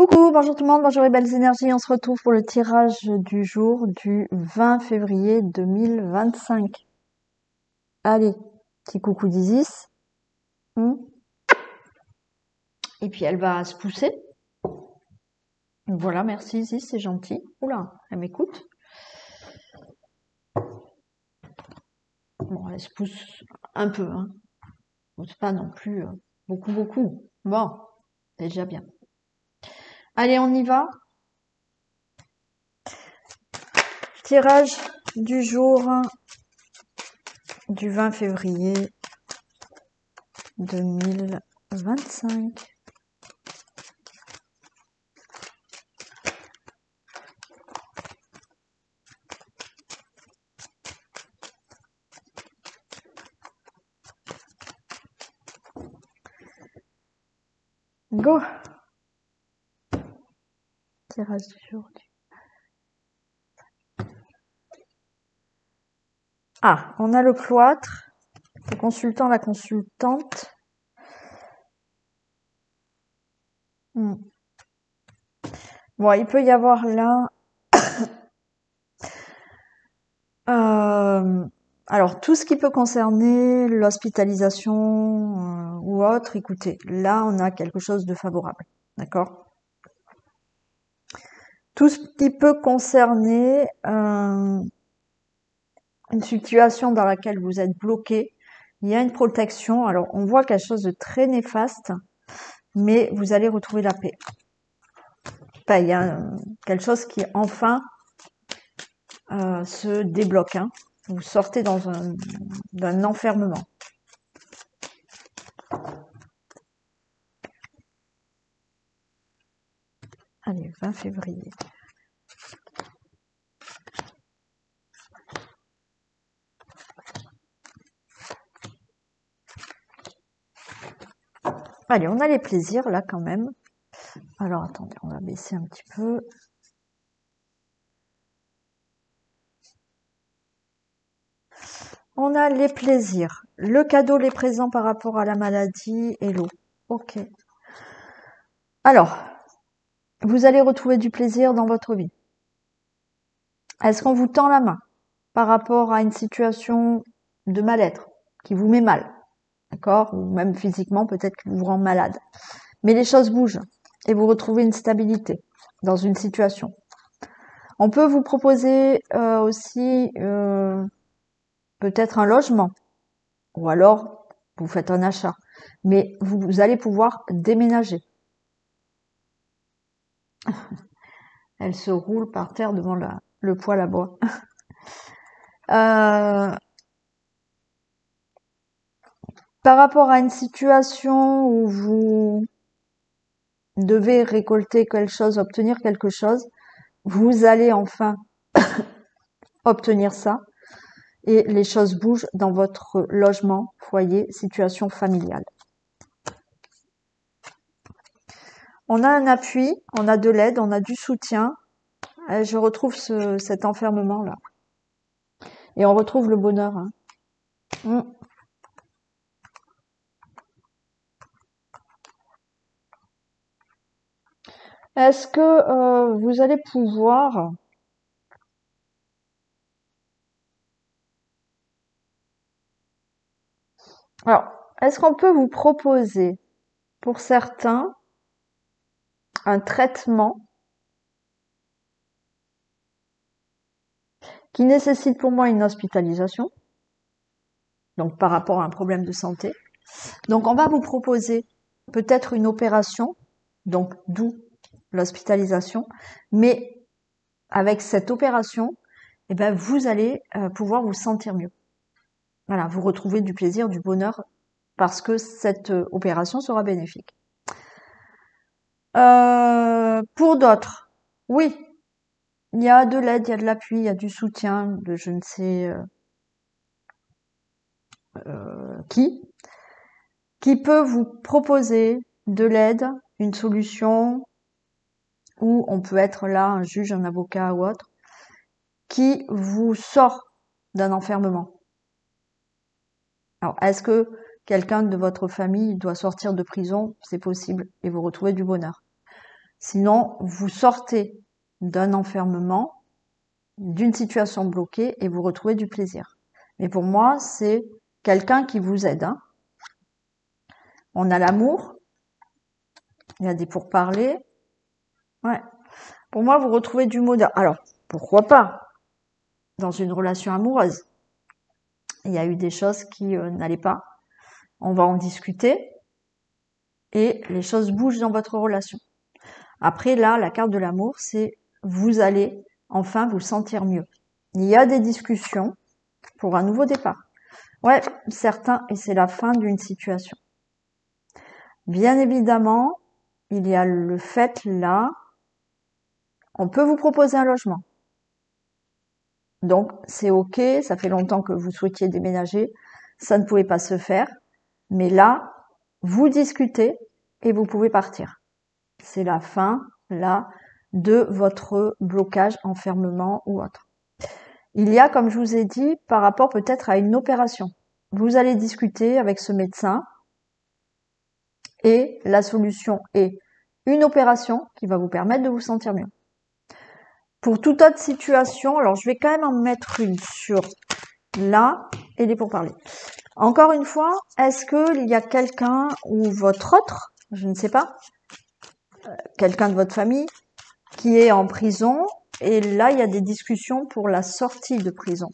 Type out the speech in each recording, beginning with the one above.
Coucou, bonjour tout le monde, bonjour les belles énergies. On se retrouve pour le tirage du jour du 20 février 2025. Allez, petit coucou d'Isis. Et puis elle va se pousser. Voilà, merci Isis, c'est gentil. Oula, elle m'écoute. Bon, elle se pousse un peu, hein. C'est pas non plus beaucoup. Bon, c'est déjà bien. Allez, on y va. Tirage du jour du 20 février 2025. Go! Tirage du jour. Ah, on a le cloître, le consultant, la consultante. Bon, il peut y avoir là... alors, tout ce qui peut concerner l'hospitalisation ou autre, écoutez, là, on a quelque chose de favorable. D'accord? Tout ce qui peut concerner une situation dans laquelle vous êtes bloqué, il y a une protection. Alors, on voit quelque chose de très néfaste, mais vous allez retrouver la paix. Enfin, il y a quelque chose qui, enfin, se débloque. Hein. Vous sortez d'un enfermement. Allez, 20 février. Allez, on a les plaisirs là quand même. Alors attendez, on va baisser un petit peu. On a les plaisirs, le cadeau, les présents par rapport à la maladie et l'eau. Ok. Alors, vous allez retrouver du plaisir dans votre vie. Est-ce qu'on vous tend la main par rapport à une situation de mal-être qui vous met mal, d'accord? Ou même physiquement, peut-être qui vous rend malade. Mais les choses bougent et vous retrouvez une stabilité dans une situation. On peut vous proposer aussi peut-être un logement ou alors vous faites un achat. Mais vous allez pouvoir déménager. Elle se roule par terre devant le poêle à bois. Par rapport à une situation où vous devez récolter quelque chose, obtenir quelque chose, vous allez enfin obtenir ça et les choses bougent dans votre logement, foyer, situation familiale. On a un appui, on a de l'aide, on a du soutien. Je retrouve cet enfermement-là. Et on retrouve le bonheur. Hein. Est-ce que vous allez pouvoir... Alors, est-ce qu'on peut vous proposer, pour certains, un traitement qui nécessite pour moi une hospitalisation, donc par rapport à un problème de santé. Donc, on va vous proposer peut-être une opération, donc d'où l'hospitalisation, mais avec cette opération, eh ben, vous allez pouvoir vous sentir mieux. Voilà, vous retrouvez du plaisir, du bonheur, parce que cette opération sera bénéfique. Pour d'autres, oui, il y a de l'aide, il y a de l'appui, il y a du soutien de je ne sais qui peut vous proposer de l'aide, une solution, ou on peut être là, un juge, un avocat ou autre, qui vous sort d'un enfermement. Alors, est-ce que quelqu'un de votre famille doit sortir de prison? C'est possible, et vous retrouvez du bonheur. Sinon, vous sortez d'un enfermement, d'une situation bloquée et vous retrouvez du plaisir. Mais pour moi, c'est quelqu'un qui vous aide, hein. On a l'amour, il y a des pourparlers. Ouais. Pour moi, vous retrouvez du modèle. Alors, pourquoi pas dans une relation amoureuse? Il y a eu des choses qui n'allaient pas. On va en discuter et les choses bougent dans votre relation. Après, là, la carte de l'amour, c'est vous allez enfin vous sentir mieux. Il y a des discussions pour un nouveau départ. Ouais, certains, et c'est la fin d'une situation. Bien évidemment, il y a le fait là, on peut vous proposer un logement. Donc, c'est ok, ça fait longtemps que vous souhaitiez déménager, ça ne pouvait pas se faire, mais là, vous discutez et vous pouvez partir. C'est la fin, là, de votre blocage, enfermement ou autre. Il y a, comme je vous ai dit, par rapport peut-être à une opération. Vous allez discuter avec ce médecin et la solution est une opération qui va vous permettre de vous sentir mieux. Pour toute autre situation, alors je vais quand même en mettre une sur là et les pourparlers. Encore une fois, est-ce qu'il y a quelqu'un ou votre autre, je ne sais pas, quelqu'un de votre famille qui est en prison et là il y a des discussions pour la sortie de prison.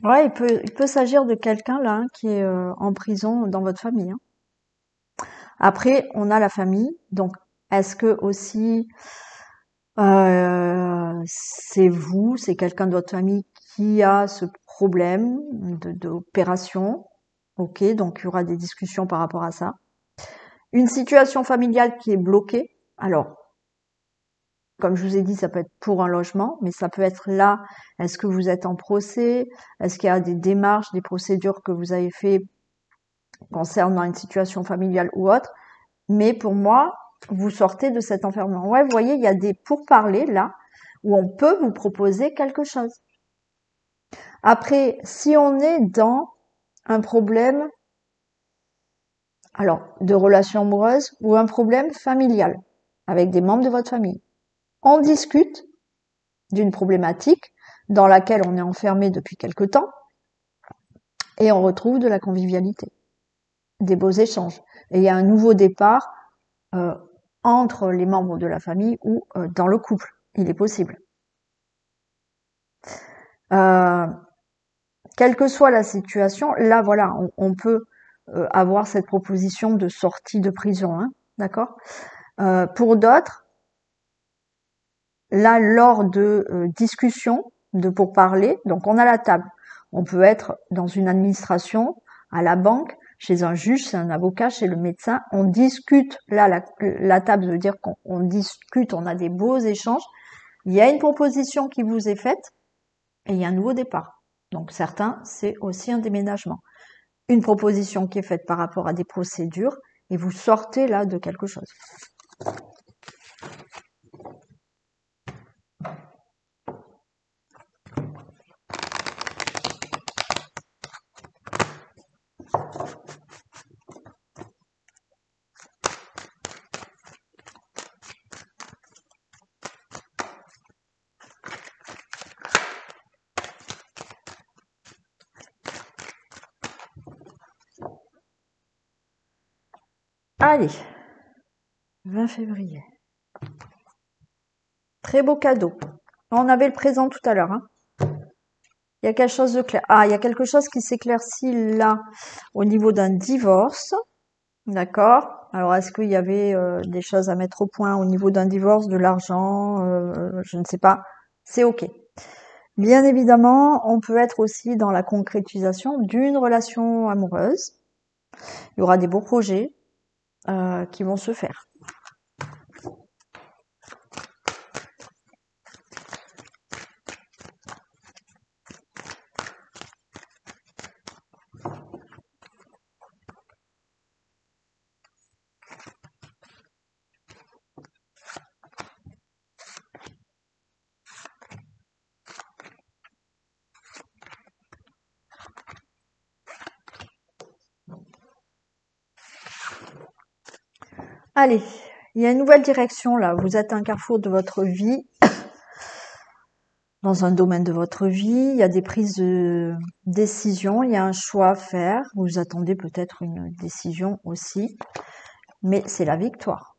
Ouais, il peut s'agir de quelqu'un là qui est en prison dans votre famille, hein. Après, on a la famille, donc est-ce que aussi c'est vous, c'est quelqu'un de votre famille qui a ce problème d'opération? Ok, donc il y aura des discussions par rapport à ça. Une situation familiale qui est bloquée. Alors, comme je vous ai dit, ça peut être pour un logement, mais ça peut être là. Est-ce que vous êtes en procès? Est-ce qu'il y a des démarches, des procédures que vous avez fait concernant une situation familiale ou autre? Mais pour moi, vous sortez de cet enfermement. Ouais, vous voyez, il y a des pourparlers là où on peut vous proposer quelque chose. Après, si on est dans un problème, alors, de relation amoureuse ou un problème familial avec des membres de votre famille, on discute d'une problématique dans laquelle on est enfermé depuis quelque temps et on retrouve de la convivialité, des beaux échanges. Et il y a un nouveau départ euh, entre les membres de la famille ou dans le couple. Il est possible. Euh, quelle que soit la situation, là voilà, on peut avoir cette proposition de sortie de prison, hein, d'accord. Pour d'autres, là lors de discussions, de pourparlers, donc on a la table. On peut être dans une administration, à la banque, chez un juge, chez un avocat, chez le médecin. On discute, là la table veut dire qu'on discute, on a des beaux échanges. Il y a une proposition qui vous est faite et il y a un nouveau départ. Donc certains, c'est aussi un déménagement. Une proposition qui est faite par rapport à des procédures et vous sortez là de quelque chose. Allez, 20 février. Très beau cadeau. On avait le présent tout à l'heure, hein. Il y a quelque chose de clair. Ah, il y a quelque chose qui s'éclaircit là au niveau d'un divorce. D'accord. Alors, est-ce qu'il y avait des choses à mettre au point au niveau d'un divorce, de l'argent, je ne sais pas. C'est ok. Bien évidemment, on peut être aussi dans la concrétisation d'une relation amoureuse. Il y aura des beaux projets qui vont se faire. Allez, il y a une nouvelle direction là. Vous êtes à un carrefour de votre vie, dans un domaine de votre vie. Il y a des prises de décision, il y a un choix à faire. Vous attendez peut-être une décision aussi, mais c'est la victoire.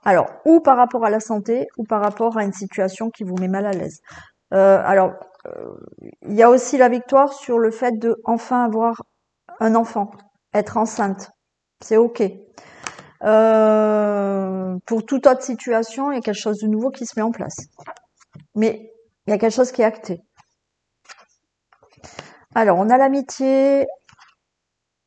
Alors, ou par rapport à la santé, ou par rapport à une situation qui vous met mal à l'aise. Il y a aussi la victoire sur le fait de enfin avoir un enfant, être enceinte. C'est ok. Pour toute autre situation, il y a quelque chose de nouveau qui se met en place. Mais il y a quelque chose qui est acté. Alors, on a l'amitié.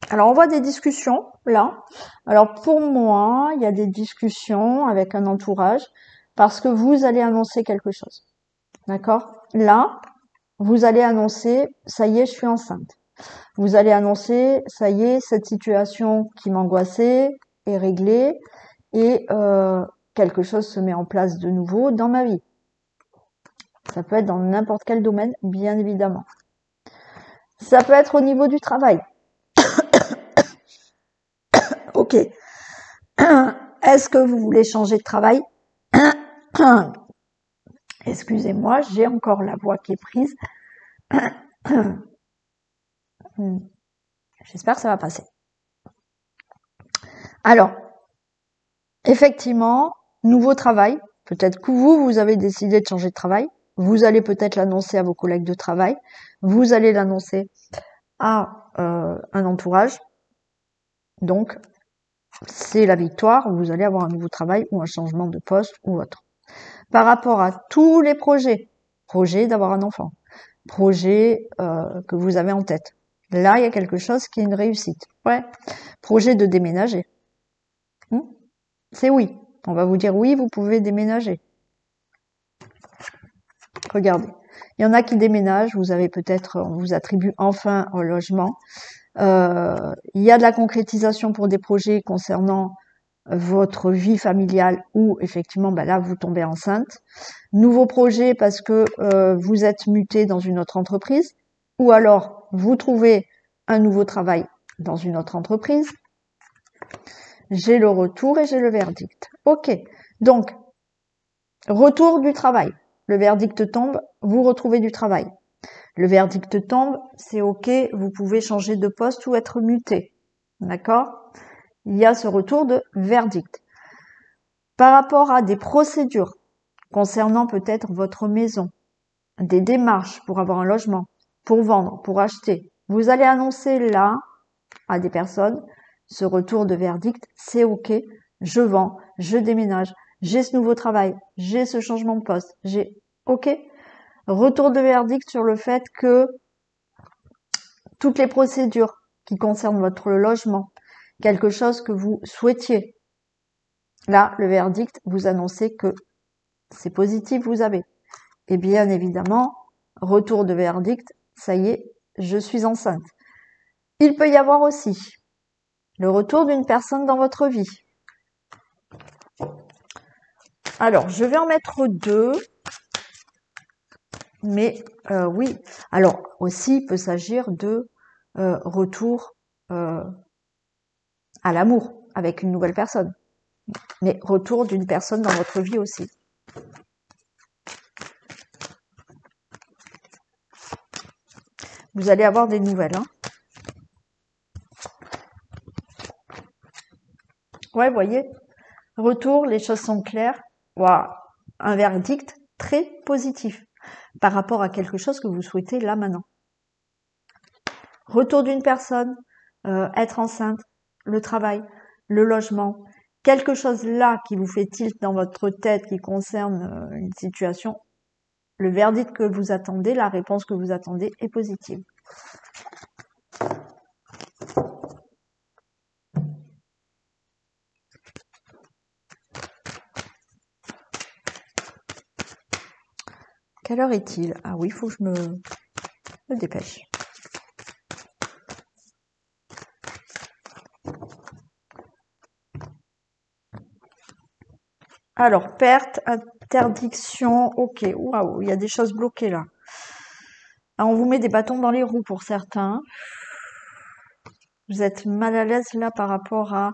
Alors, on voit des discussions, là. Alors, pour moi, il y a des discussions avec un entourage parce que vous allez annoncer quelque chose. D'accord? Là, vous allez annoncer, ça y est, je suis enceinte. Vous allez annoncer, ça y est, cette situation qui m'angoissait est réglée et quelque chose se met en place de nouveau dans ma vie. Ça peut être dans n'importe quel domaine, bien évidemment. Ça peut être au niveau du travail. Ok. Est-ce que vous voulez changer de travail? Excusez-moi, j'ai encore la voix qui est prise. J'espère que ça va passer. Alors, effectivement, nouveau travail. Peut-être que vous avez décidé de changer de travail. Vous allez peut-être l'annoncer à vos collègues de travail. Vous allez l'annoncer à un entourage. Donc, c'est la victoire. Vous allez avoir un nouveau travail ou un changement de poste ou autre. Par rapport à tous les projets, projet d'avoir un enfant, projet que vous avez en tête. Là, il y a quelque chose qui est une réussite. Ouais. Projet de déménager. C'est oui. On va vous dire oui, vous pouvez déménager. Regardez. Il y en a qui déménagent, vous avez peut-être, on vous attribue enfin un logement. Il y a de la concrétisation pour des projets concernant votre vie familiale où effectivement là vous tombez enceinte. Nouveau projet parce que vous êtes muté dans une autre entreprise ou alors vous trouvez un nouveau travail dans une autre entreprise. J'ai le retour et j'ai le verdict. Ok, donc retour du travail. Le verdict tombe, vous retrouvez du travail. Le verdict tombe, c'est ok, vous pouvez changer de poste ou être muté. D'accord? Il y a ce retour de verdict. Par rapport à des procédures concernant peut-être votre maison, des démarches pour avoir un logement, pour vendre, pour acheter, vous allez annoncer là à des personnes ce retour de verdict, c'est ok, je vends, je déménage, j'ai ce nouveau travail, j'ai ce changement de poste, j'ai ok. Retour de verdict sur le fait que toutes les procédures qui concernent votre logement, quelque chose que vous souhaitiez, là, le verdict, vous annoncez que c'est positif, vous avez. Et bien évidemment, retour de verdict, ça y est, je suis enceinte. Il peut y avoir aussi le retour d'une personne dans votre vie. Alors, je vais en mettre deux. Mais oui, alors aussi il peut s'agir de retour à l'amour avec une nouvelle personne. Mais retour d'une personne dans votre vie aussi. Vous allez avoir des nouvelles. Hein. Ouais, vous voyez, retour, les choses sont claires. Waouh, un verdict très positif par rapport à quelque chose que vous souhaitez là maintenant. Retour d'une personne, être enceinte, le travail, le logement, quelque chose là qui vous fait tilt dans votre tête qui concerne une situation, le verdict que vous attendez, la réponse que vous attendez est positive. Quelle heure est-il? Ah oui, il faut que je me dépêche. Alors, perte, interdiction, ok, waouh, il y a des choses bloquées là. Ah, on vous met des bâtons dans les roues pour certains. Vous êtes mal à l'aise là par rapport à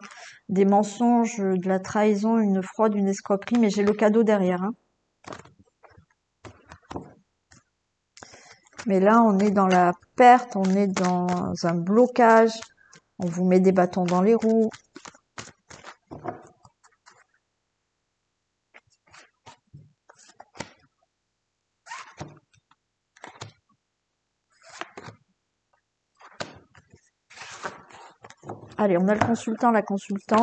des mensonges, de la trahison, une fraude, une escroquerie, mais j'ai le cadeau derrière. Hein. Mais là, on est dans la perte, on est dans un blocage, on vous met des bâtons dans les roues. Allez, on a le consultant, la consultante.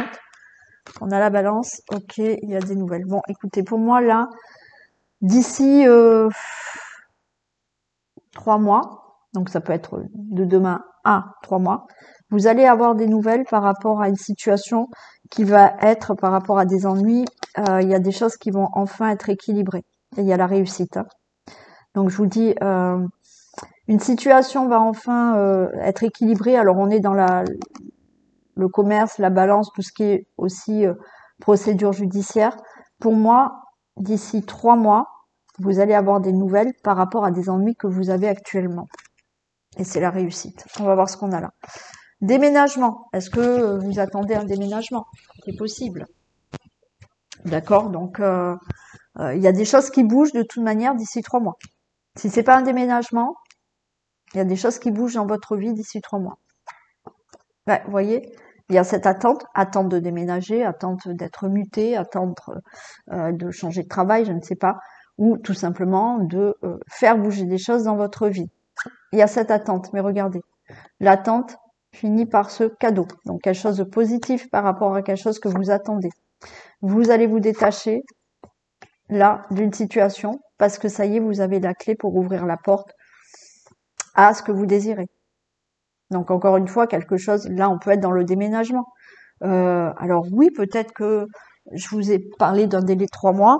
On a la balance. Ok, il y a des nouvelles. Bon, écoutez, pour moi, là, d'ici 3 mois, donc ça peut être de demain à 3 mois, vous allez avoir des nouvelles par rapport à une situation qui va être par rapport à des ennuis. Il y a des choses qui vont enfin être équilibrées. Et il y a la réussite. Hein. Donc, je vous dis, une situation va enfin être équilibrée. Alors, on est dans le commerce, la balance, tout ce qui est aussi procédure judiciaire. Pour moi, d'ici 3 mois, vous allez avoir des nouvelles par rapport à des ennuis que vous avez actuellement. Et c'est la réussite. On va voir ce qu'on a là. Déménagement. Est-ce que vous attendez un déménagement? C'est possible. D'accord. Donc, il y a des choses qui bougent de toute manière d'ici 3 mois. Si c'est pas un déménagement, il y a des choses qui bougent dans votre vie d'ici 3 mois. Ouais, vous voyez, il y a cette attente de déménager, attente d'être muté, attente de changer de travail, je ne sais pas, ou tout simplement de faire bouger des choses dans votre vie. Il y a cette attente, mais regardez, l'attente finit par ce cadeau, donc quelque chose de positif par rapport à quelque chose que vous attendez. Vous allez vous détacher là d'une situation parce que ça y est, vous avez la clé pour ouvrir la porte à ce que vous désirez. Donc encore une fois, quelque chose, là on peut être dans le déménagement. Alors oui, peut-être que je vous ai parlé d'un délai de 3 mois.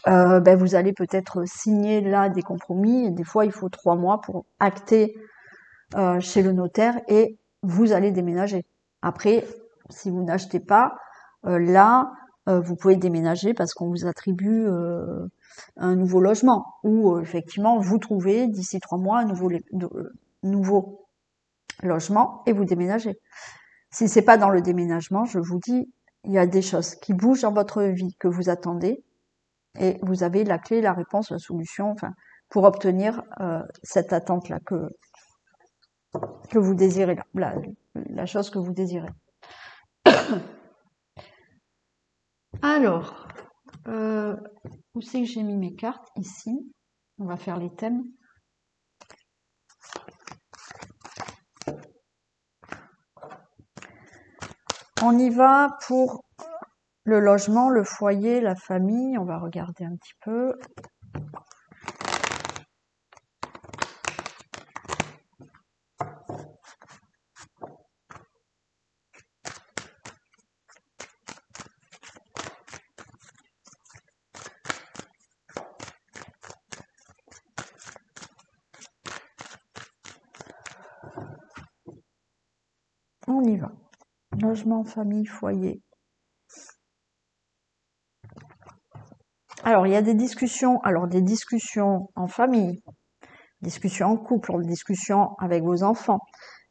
Vous allez peut-être signer là des compromis. Et des fois, il faut 3 mois pour acter chez le notaire et vous allez déménager. Après, si vous n'achetez pas, vous pouvez déménager parce qu'on vous attribue un nouveau logement ou effectivement vous trouvez d'ici 3 mois un nouveau logement et vous déménagez. Si c'est pas dans le déménagement, je vous dis, il y a des choses qui bougent dans votre vie que vous attendez et vous avez la clé, la réponse, la solution, enfin, pour obtenir cette attente-là que vous désirez, la chose que vous désirez. Alors, où c'est que j'ai mis mes cartes? Ici. On va faire les thèmes. On y va pour le logement, le foyer, la famille. On va regarder un petit peu. On y va. Logement, famille, foyer. Alors, il y a des discussions. Alors, des discussions en famille, discussions en couple, discussions avec vos enfants,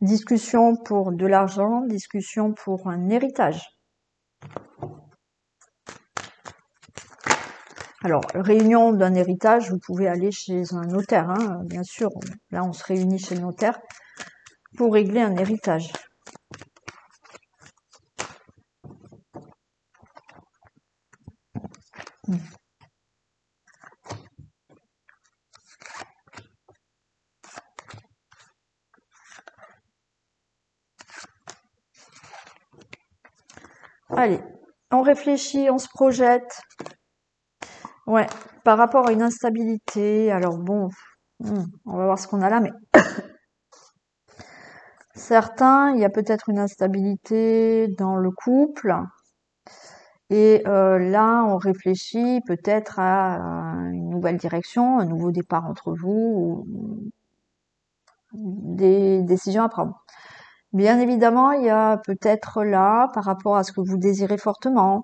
discussions pour de l'argent, discussions pour un héritage. Alors, réunion d'un héritage, vous pouvez aller chez un notaire, hein, bien sûr. Là, on se réunit chez le notaire pour régler un héritage. Allez, on réfléchit, on se projette. Ouais, par rapport à une instabilité, alors bon, on va voir ce qu'on a là, mais certains, il y a peut-être une instabilité dans le couple. Et là, on réfléchit peut-être à une nouvelle direction, un nouveau départ entre vous, ou des décisions à prendre. Bien évidemment, il y a peut-être là, par rapport à ce que vous désirez fortement,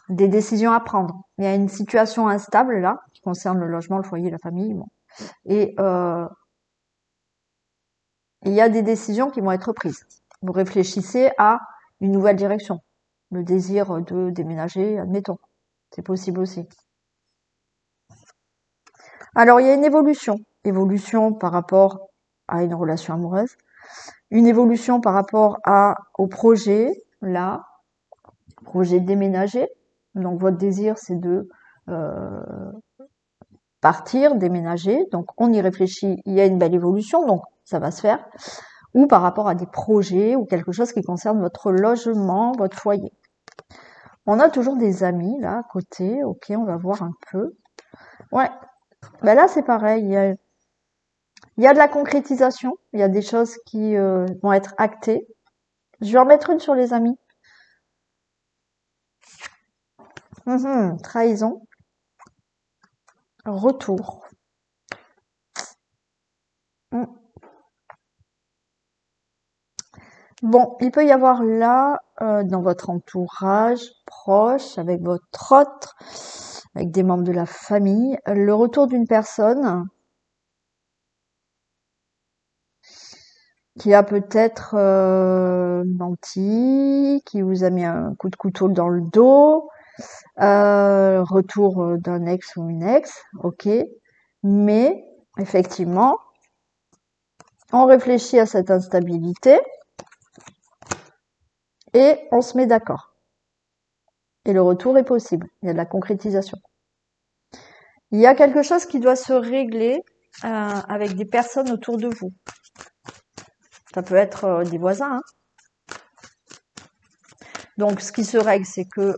des décisions à prendre. Il y a une situation instable là, qui concerne le logement, le foyer, la famille. Bon. Et il y a des décisions qui vont être prises. Vous réfléchissez à une nouvelle direction. Le désir de déménager, admettons. C'est possible aussi. Alors, il y a une évolution. Évolution par rapport à une relation amoureuse. Une évolution par rapport au projet, là. Projet de déménager. Donc, votre désir, c'est de partir, déménager. Donc, on y réfléchit. Il y a une belle évolution. Donc, ça va se faire. Ou par rapport à des projets ou quelque chose qui concerne votre logement, votre foyer. On a toujours des amis, là, à côté. Ok, on va voir un peu. Ouais. Ben là, c'est pareil. Il y a de la concrétisation. Il y a des choses qui vont être actées. Je vais en mettre une sur les amis. Trahison. Retour. Bon, il peut y avoir là, dans votre entourage proche, avec votre autre, avec des membres de la famille, le retour d'une personne qui a peut-être menti, qui vous a mis un coup de couteau dans le dos, retour d'un ex ou une ex, ok. Mais effectivement, on réfléchit à cette instabilité et on se met d'accord. Et le retour est possible. Il y a de la concrétisation. Il y a quelque chose qui doit se régler avec des personnes autour de vous. Ça peut être des voisins. Hein. Donc, ce qui se règle, c'est que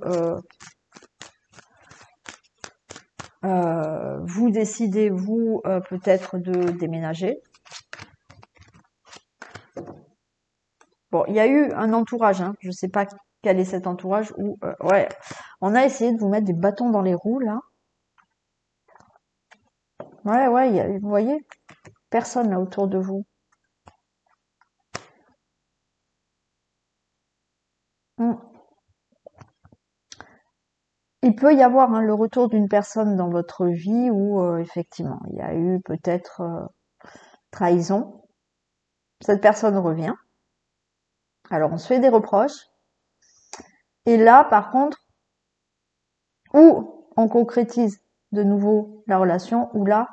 vous décidez, vous, peut-être de déménager. Bon, il y a eu un entourage. Hein. Je ne sais pas quel est cet entourage. Ouais, on a essayé de vous mettre des bâtons dans les roues, là. Ouais, vous voyez, personne là autour de vous. Il peut y avoir le retour d'une personne dans votre vie où effectivement il y a eu peut-être trahison. Cette personne revient. Alors on se fait des reproches. Et là, par contre, où on concrétise de nouveau la relation, ou là,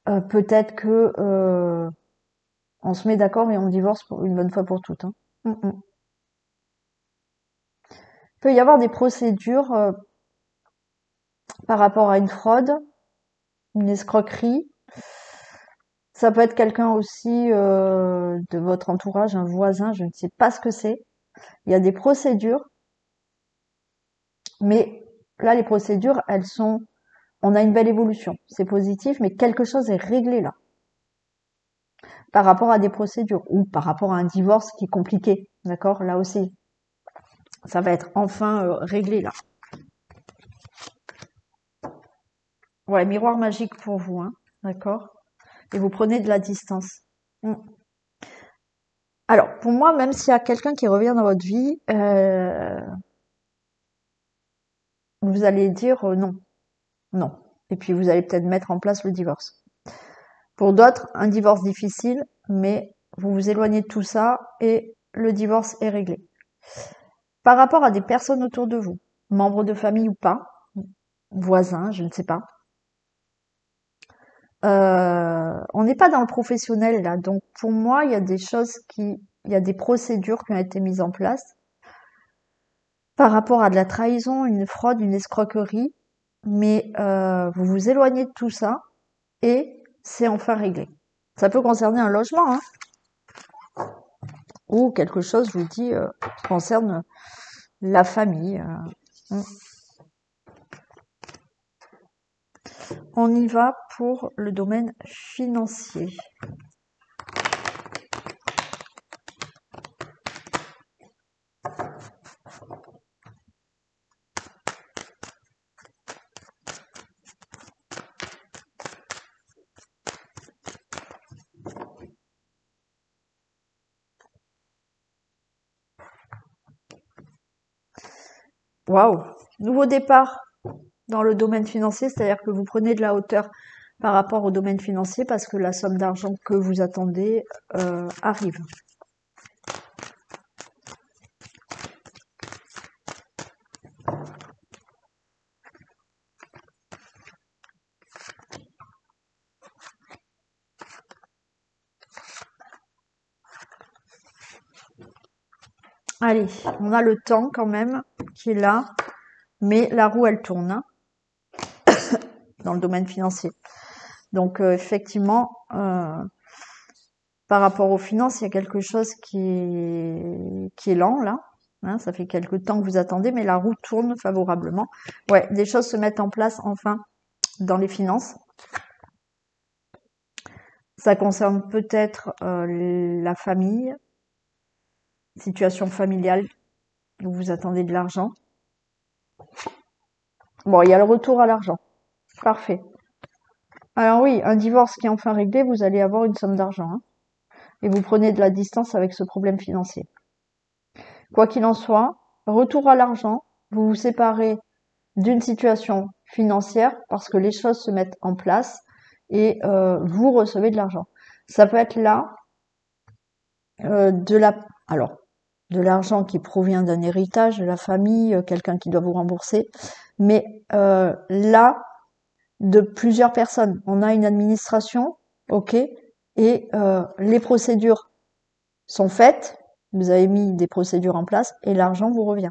peut-être que on se met d'accord et on divorce pour une bonne fois pour toutes. Hein. Il peut y avoir des procédures par rapport à une fraude, une escroquerie. Ça peut être quelqu'un aussi de votre entourage, un voisin, je ne sais pas ce que c'est. Il y a des procédures, mais là, les procédures, on a une belle évolution. C'est positif, mais quelque chose est réglé là. Par rapport à des procédures ou par rapport à un divorce qui est compliqué. D'accord? Là aussi, ça va être enfin réglé là. Ouais, miroir magique pour vous, hein. D'accord? Et vous prenez de la distance. Alors, pour moi, même s'il y a quelqu'un qui revient dans votre vie, vous allez dire non. Non. Et puis vous allez peut-être mettre en place le divorce. Pour d'autres, un divorce difficile, mais vous vous éloignez de tout ça et le divorce est réglé. Par rapport à des personnes autour de vous, membres de famille ou pas, voisins, je ne sais pas. On n'est pas dans le professionnel là, donc pour moi, il y a il y a des procédures qui ont été mises en place par rapport à de la trahison, une fraude, une escroquerie, mais vous vous éloignez de tout ça et c'est enfin réglé. Ça peut concerner un logement, hein, ou quelque chose, je vous dis, qui concerne la famille. On y va pour le domaine financier. Waouh! Nouveau départ dans le domaine financier, c'est-à-dire que vous prenez de la hauteur par rapport au domaine financier parce que la somme d'argent que vous attendez arrive. Allez, on a le temps quand même qui est là, mais la roue, elle tourne hein, dans le domaine financier. Donc, effectivement, par rapport aux finances, il y a quelque chose qui est lent, là. Hein, ça fait quelque temps que vous attendez, mais la roue tourne favorablement. Ouais, des choses se mettent en place, enfin, dans les finances. Ça concerne peut-être la famille, situation familiale, où vous attendez de l'argent. Bon, il y a le retour à l'argent. Parfait. Alors oui, un divorce qui est enfin réglé, vous allez avoir une somme d'argent. Hein, et vous prenez de la distance avec ce problème financier. Quoi qu'il en soit, retour à l'argent, vous vous séparez d'une situation financière parce que les choses se mettent en place et vous recevez de l'argent. Ça peut être là de l'argent qui provient d'un héritage de la famille, quelqu'un qui doit vous rembourser, mais là de plusieurs personnes. On a une administration, ok, et les procédures sont faites. Vous avez mis des procédures en place et l'argent vous revient.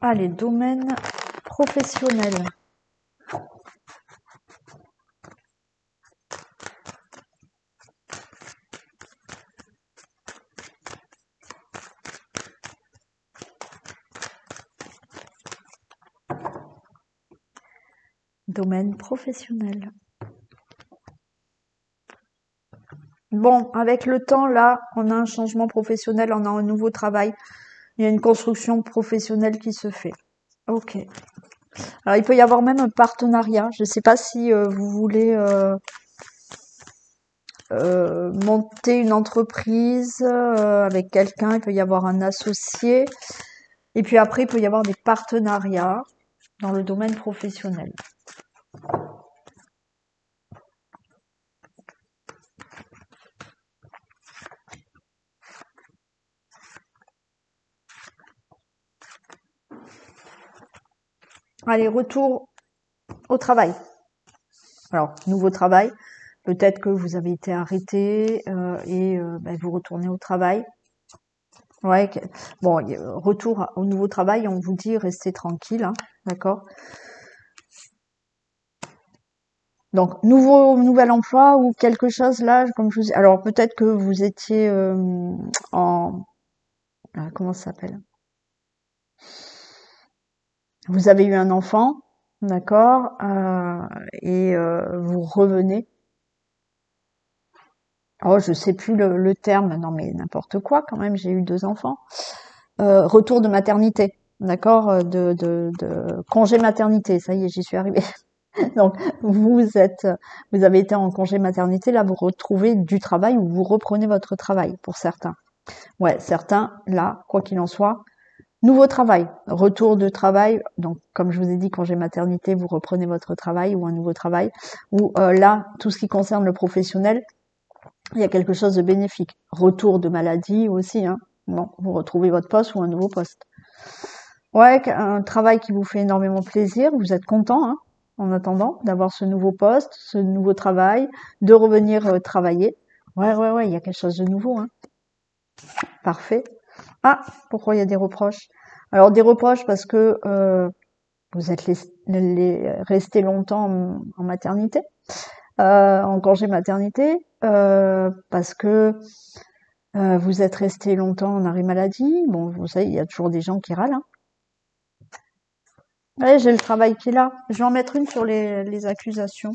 Allez, domaine professionnel. Domaine professionnel. Bon, avec le temps, là, on a un changement professionnel, on a un nouveau travail. Il y a une construction professionnelle qui se fait. Ok. Alors, il peut y avoir même un partenariat. Je ne sais pas si vous voulez monter une entreprise avec quelqu'un. Il peut y avoir un associé. Et puis après, il peut y avoir des partenariats dans le domaine professionnel. Allez, retour au travail. Alors, nouveau travail. Peut-être que vous avez été arrêté et vous retournez au travail. Ouais. Bon, retour au nouveau travail, on vous dit restez tranquille, hein, d'accord. Donc, nouvel emploi ou quelque chose là, comme je vous. Alors, peut-être que vous étiez en. Comment ça s'appelle? Vous avez eu un enfant, d'accord, et vous revenez. Oh, je sais plus le terme. Non, mais n'importe quoi quand même. J'ai eu 2 enfants. Retour de maternité, d'accord, de congé maternité. Ça y est, j'y suis arrivée. Donc, vous avez été en congé maternité. Là, vous retrouvez du travail ou vous reprenez votre travail pour certains. Ouais, certains, là, quoi qu'il en soit, nouveau travail, retour de travail. Donc, comme je vous ai dit, congé maternité, vous reprenez votre travail ou un nouveau travail. Ou là, tout ce qui concerne le professionnel, il y a quelque chose de bénéfique. Retour de maladie aussi, hein. Bon, vous retrouvez votre poste ou un nouveau poste. Ouais, un travail qui vous fait énormément plaisir, vous êtes content, hein, en attendant d'avoir ce nouveau poste, ce nouveau travail, de revenir travailler. Ouais, il y a quelque chose de nouveau, hein. Parfait. Ah, pourquoi il y a des reproches? Alors des reproches parce que vous êtes resté longtemps en maternité, en congé maternité, parce que vous êtes resté longtemps en arrêt maladie. Bon, vous savez, il y a toujours des gens qui râlent, hein. Ouais, j'ai le travail qui est là. Je vais en mettre une sur les accusations.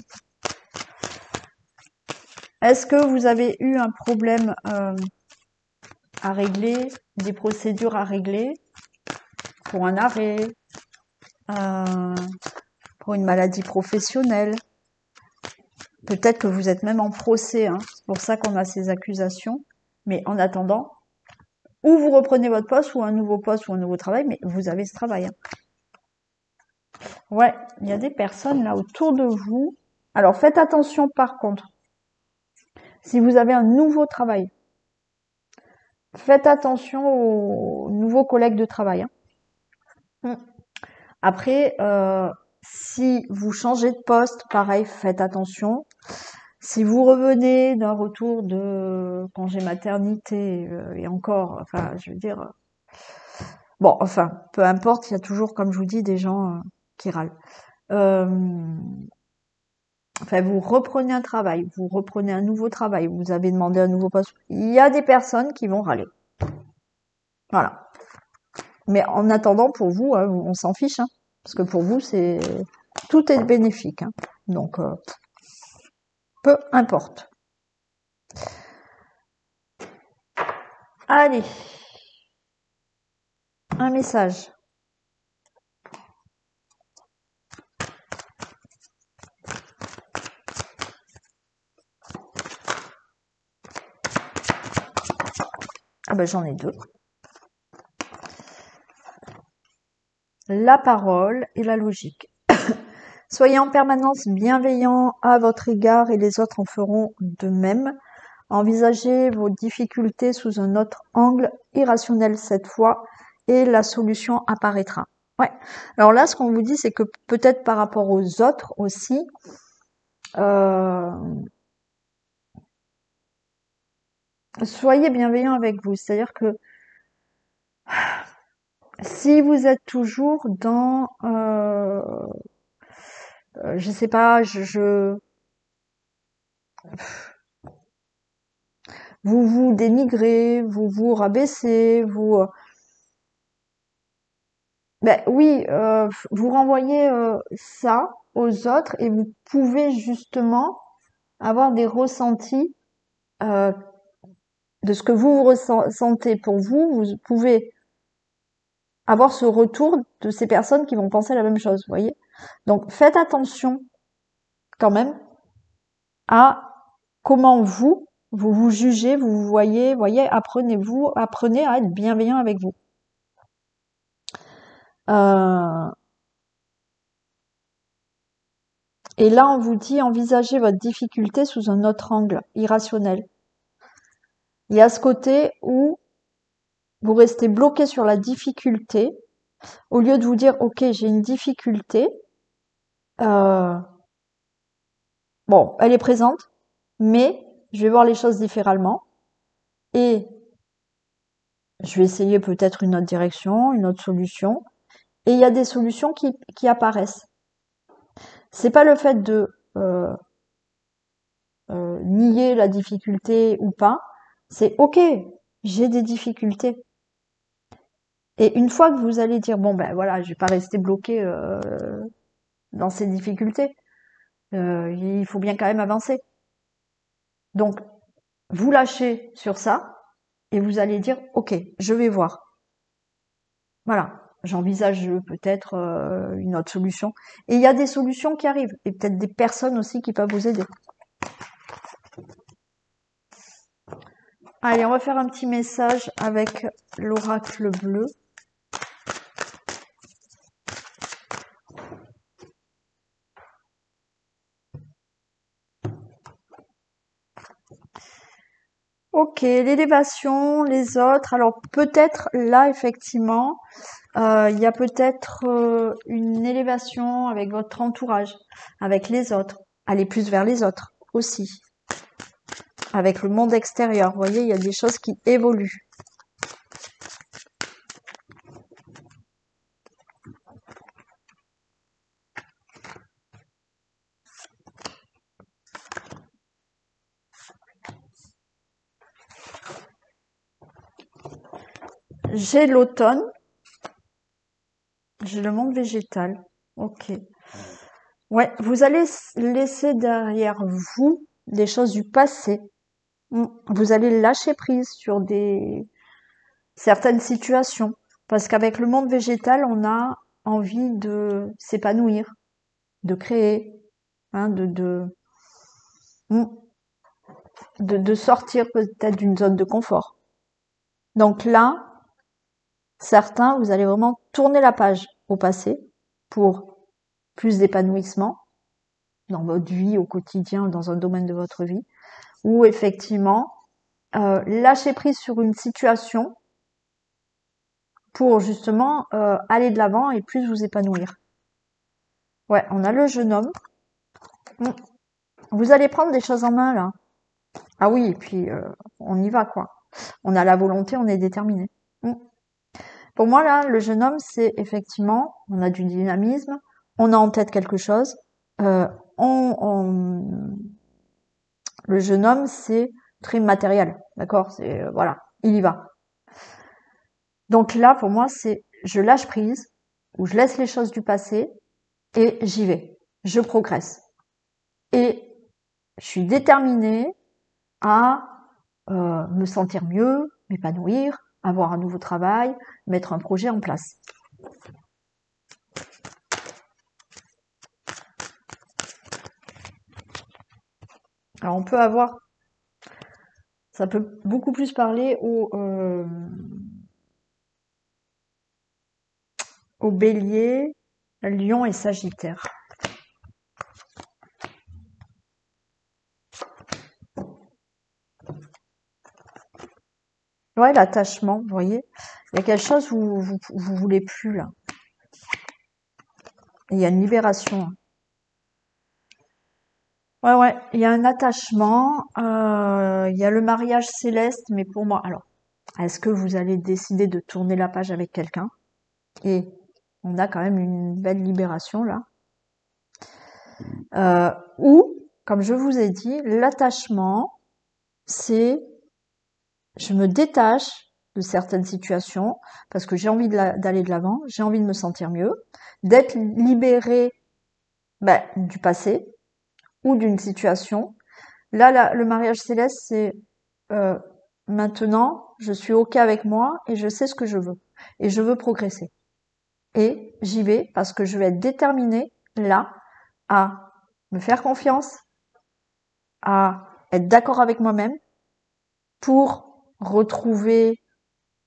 Est-ce que vous avez eu un problème à régler, des procédures à régler pour un arrêt, euh, pour une maladie professionnelle? Peut-être que vous êtes même en procès, hein. C'est pour ça qu'on a ces accusations. Mais en attendant, ou vous reprenez votre poste, ou un nouveau poste, ou un nouveau travail, mais vous avez ce travail, hein. Ouais, il y a des personnes là autour de vous. Alors faites attention par contre. Si vous avez un nouveau travail, faites attention aux nouveaux collègues de travail, hein. Après, si vous changez de poste, pareil, faites attention. Si vous revenez d'un retour de congé maternité, et encore, enfin, je veux dire, bon, enfin, peu importe, il y a toujours, comme je vous dis, des gens qui râlent. Euh, Enfin, vous reprenez un travail, vous reprenez un nouveau travail, vous avez demandé un nouveau poste. Il y a des personnes qui vont râler. Voilà. Mais en attendant, pour vous, hein, on s'en fiche, hein, parce que pour vous, c'est tout est bénéfique. Hein. Donc, peu importe. Allez, un message. Ah ben j'en ai deux. La parole et la logique. Soyez en permanence bienveillant à votre égard et les autres en feront de même. Envisagez vos difficultés sous un autre angle, irrationnel cette fois, et la solution apparaîtra. Ouais. Alors là, ce qu'on vous dit, c'est que peut-être par rapport aux autres aussi, euh, soyez bienveillant avec vous. C'est-à-dire que si vous êtes toujours dans, je sais pas, vous vous dénigrez, vous vous rabaissez, ben oui, vous renvoyez ça aux autres et vous pouvez justement avoir des ressentis euh, de ce que vous ressentez pour vous. Vous pouvez avoir ce retour de ces personnes qui vont penser la même chose, vous voyez. Donc faites attention quand même à comment vous vous jugez, vous vous voyez, apprenez à être bienveillant avec vous. Euh, et là, on vous dit envisagez votre difficulté sous un autre angle, irrationnel. Il y a ce côté où vous restez bloqué sur la difficulté, au lieu de vous dire, ok, j'ai une difficulté, euh, bon, elle est présente, mais je vais voir les choses différemment et je vais essayer peut-être une autre direction, une autre solution. Et il y a des solutions qui apparaissent. C'est pas le fait de nier la difficulté ou pas, c'est ok, j'ai des difficultés. Et une fois que vous allez dire bon ben voilà, je vais pas rester bloqué dans ces difficultés, il faut bien quand même avancer. Donc vous lâchez sur ça et vous allez dire ok, je vais voir. Voilà, j'envisage peut-être une autre solution. Et il y a des solutions qui arrivent et peut-être des personnes aussi qui peuvent vous aider. Allez, on va faire un petit message avec l'oracle bleu. Ok, l'élévation, les autres. Alors peut-être là, effectivement, il y a peut-être une élévation avec votre entourage, avec les autres. Aller plus vers les autres aussi, avec le monde extérieur. Vous voyez, il y a des choses qui évoluent. J'ai l'automne, j'ai le monde végétal. Ok. Ouais, vous allez laisser derrière vous des choses du passé. Vous allez lâcher prise sur certaines situations. Parce qu'avec le monde végétal, on a envie de s'épanouir, de créer, hein, mm, de sortir peut-être d'une zone de confort. Donc là, certains, vous allez vraiment tourner la page au passé pour plus d'épanouissement dans votre vie au quotidien, dans un domaine de votre vie, ou effectivement lâcher prise sur une situation pour justement aller de l'avant et plus vous épanouir. Ouais, on a le jeune homme. Vous allez prendre des choses en main, là. Ah oui, et puis on y va, quoi. On a la volonté, on est déterminé. Mm. Pour moi, là, le jeune homme, c'est effectivement, on a du dynamisme, on a en tête quelque chose. Euh, le jeune homme, c'est très matériel, d'accord? C'est voilà, il y va. Donc là, pour moi, c'est je lâche prise, ou je laisse les choses du passé et j'y vais. Je progresse. Et je suis déterminée à me sentir mieux, m'épanouir, avoir un nouveau travail, mettre un projet en place. Alors on peut avoir, ça peut beaucoup plus parler au bélier, lion et sagittaire. Ouais, l'attachement, vous voyez. Il y a quelque chose où vous voulez plus, là. Il y a une libération. Ouais, il y a un attachement, il y a le mariage céleste, mais pour moi, alors, est-ce que vous allez décider de tourner la page avec quelqu'un? Et on a quand même une belle libération, là. Ou, comme je vous ai dit, l'attachement, c'est je me détache de certaines situations parce que j'ai envie d'aller de l'avant, j'ai envie de me sentir mieux, d'être libérée du passé ou d'une situation. Là, le mariage céleste, c'est euh, maintenant, je suis OK avec moi et je sais ce que je veux. Et je veux progresser. Et j'y vais parce que je vais être déterminée là à me faire confiance, à être d'accord avec moi-même pour retrouver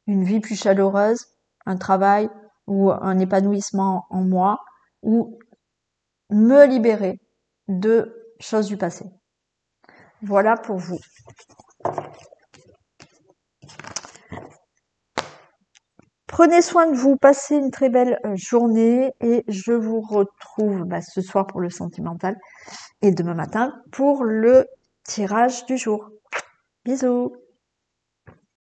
une vie plus chaleureuse, un travail ou un épanouissement en moi, ou me libérer de choses du passé. Voilà pour vous. Prenez soin de vous, passez une très belle journée et je vous retrouve ce soir pour le sentimental et demain matin pour le tirage du jour. Bisous!